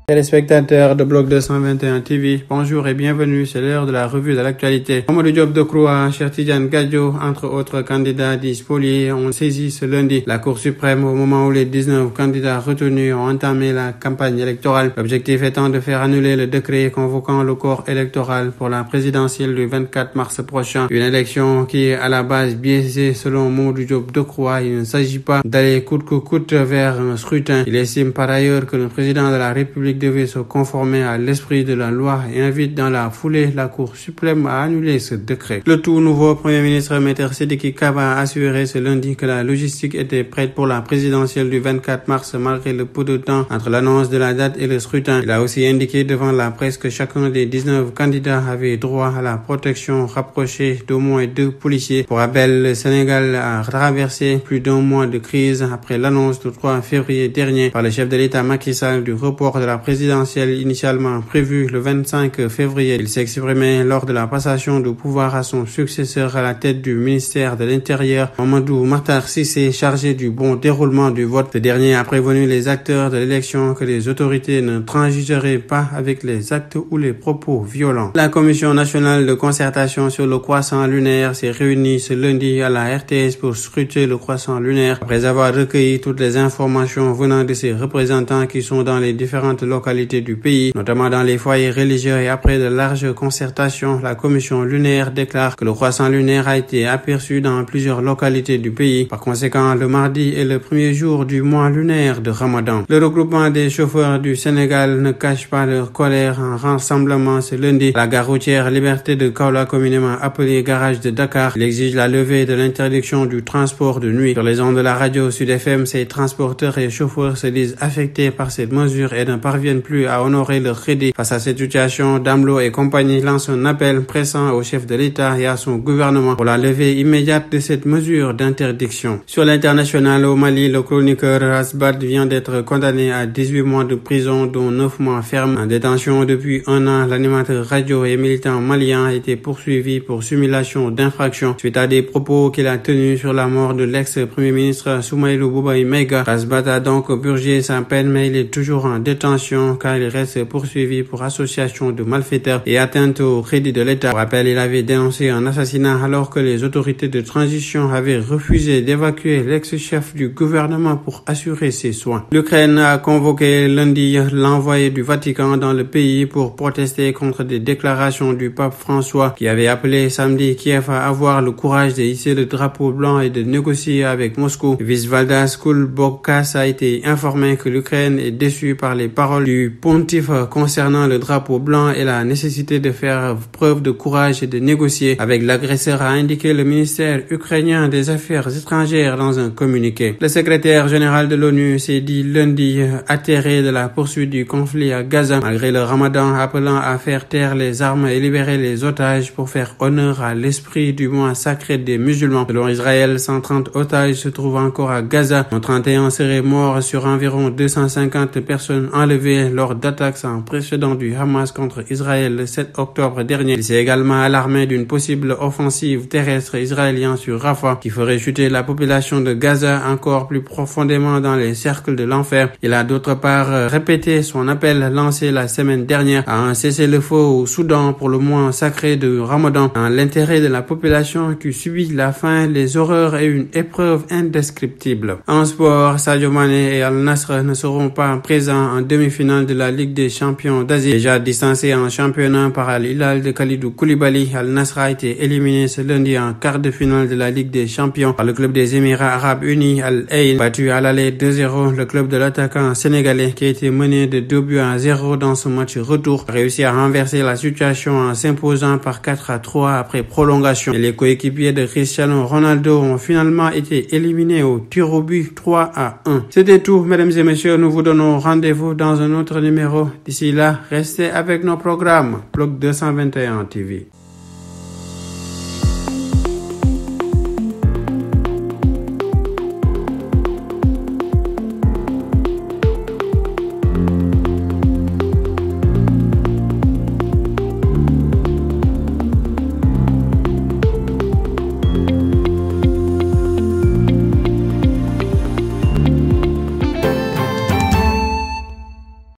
Téléspectateurs de Bloc 221 TV, bonjour et bienvenue, c'est l'heure de la revue de l'actualité. Mamadou Diop Decroix, Cheikh Tidiane Gadio, entre autres candidats dits spoliés, ont saisi ce lundi la Cour suprême au moment où les 19 candidats retenus ont entamé la campagne électorale. L'objectif étant de faire annuler le décret convoquant le corps électoral pour la présidentielle du 24 mars prochain. Une élection qui est à la base biaisée selon Mamadou Diop Decroix. Il ne s'agit pas d'aller coûte que coûte vers un scrutin. Il estime par ailleurs que le président de la République devait se conformer à l'esprit de la loi et invite dans la foulée la Cour suprême à annuler ce décret. Le tout nouveau Premier ministre Maître Sidiki Kaba a assuré ce lundi que la logistique était prête pour la présidentielle du 24 mars malgré le peu de temps entre l'annonce de la date et le scrutin. Il a aussi indiqué devant la presse que chacun des 19 candidats avait droit à la protection rapprochée d'au moins 2 policiers. Pour rappel, le Sénégal a traversé plus d'1 mois de crise après l'annonce du 3 février dernier par le chef de l'État Macky Sall du report de la présidentielle initialement prévue le 25 février. Il s'est exprimé lors de la passation du pouvoir à son successeur à la tête du ministère de l'Intérieur, Mamadou Makhtar Cissé, chargé du bon déroulement du vote. Ce dernier a prévenu les acteurs de l'élection que les autorités ne transigeraient pas avec les actes ou les propos violents. La Commission nationale de concertation sur le croissant lunaire s'est réunie ce lundi à la RTS pour scruter le croissant lunaire après avoir recueilli toutes les informations venant de ses représentants qui sont dans les différentes localités du pays, notamment dans les foyers religieux. Et après de larges concertations, la commission lunaire déclare que le croissant lunaire a été aperçu dans plusieurs localités du pays. Par conséquent, le mardi est le premier jour du mois lunaire de Ramadan. Le regroupement des chauffeurs du Sénégal ne cache pas leur colère en rassemblement ce lundi à la gare routière Liberté de Kaolack, communément appelée garage de Dakar. Il exige la levée de l'interdiction du transport de nuit. Sur les ondes de la radio Sud FM, ces transporteurs et chauffeurs se disent affectés par cette mesure et ne parviennent plus à honorer leur crédit. Face à cette situation, Damlo et compagnie lancent un appel pressant au chef de l'État et à son gouvernement pour la levée immédiate de cette mesure d'interdiction. Sur l'international, au Mali, le chroniqueur Asbad vient d'être condamné à 18 mois de prison, dont 9 mois fermes. En détention depuis 1 an, l'animateur radio et militant malien a été poursuivi pour simulation d'infraction suite à des propos qu'il a tenus sur la mort de l'ex-premier ministre Soumaïlou Boubaï Maïga. Asbad a donc purgé sa peine, mais il est toujours en détention car il reste poursuivi pour association de malfaiteurs et atteinte au crédit de l'État. Pour rappel, il avait dénoncé un assassinat alors que les autorités de transition avaient refusé d'évacuer l'ex-chef du gouvernement pour assurer ses soins. L'Ukraine a convoqué lundi l'envoyé du Vatican dans le pays pour protester contre des déclarations du pape François qui avait appelé samedi Kiev à avoir le courage de hisser le drapeau blanc et de négocier avec Moscou. Visvaldas Kulbokas a été informé que l'Ukraine est déçue par les paroles du pontife concernant le drapeau blanc et la nécessité de faire preuve de courage et de négocier avec l'agresseur, a indiqué le ministère ukrainien des Affaires étrangères dans un communiqué. Le secrétaire général de l'ONU s'est dit lundi atterré de la poursuite du conflit à Gaza malgré le Ramadan, appelant à faire taire les armes et libérer les otages pour faire honneur à l'esprit du mois sacré des musulmans. Selon Israël, 130 otages se trouvent encore à Gaza, dont 31 seraient morts sur environ 250 personnes enlevées lors d'attaques sans précédent du Hamas contre Israël le 7 octobre dernier. Il s'est également alarmé d'une possible offensive terrestre israélienne sur Rafah qui ferait chuter la population de Gaza encore plus profondément dans les cercles de l'enfer. Il a d'autre part répété son appel lancé la semaine dernière à un cessez-le-feu au Soudan pour le mois sacré de Ramadan, dans l'intérêt de la population qui subit la faim, les horreurs et une épreuve indescriptible. En sport, Sadio Mané et Al Nassr ne seront pas présents en demi-finale de la Ligue des champions d'Asie. Déjà distancé en championnat par Al Hilal de Kalidou Koulibaly, Al Nassr a été éliminé ce lundi en quart de finale de la Ligue des champions par le club des Émirats arabes unis Al Ain, battu à l'aller 2-0. Le club de l'attaquant sénégalais, qui a été mené de 2-0 dans ce match retour, a réussi à renverser la situation en s'imposant par 4-3 après prolongation. Et les coéquipiers de Cristiano Ronaldo ont finalement été éliminés au tir au but 3-1. C'était tout, mesdames et messieurs. Nous vous donnons rendez-vous dans un autre numéro. D'ici là, restez avec nos programmes. Bloc 221 TV.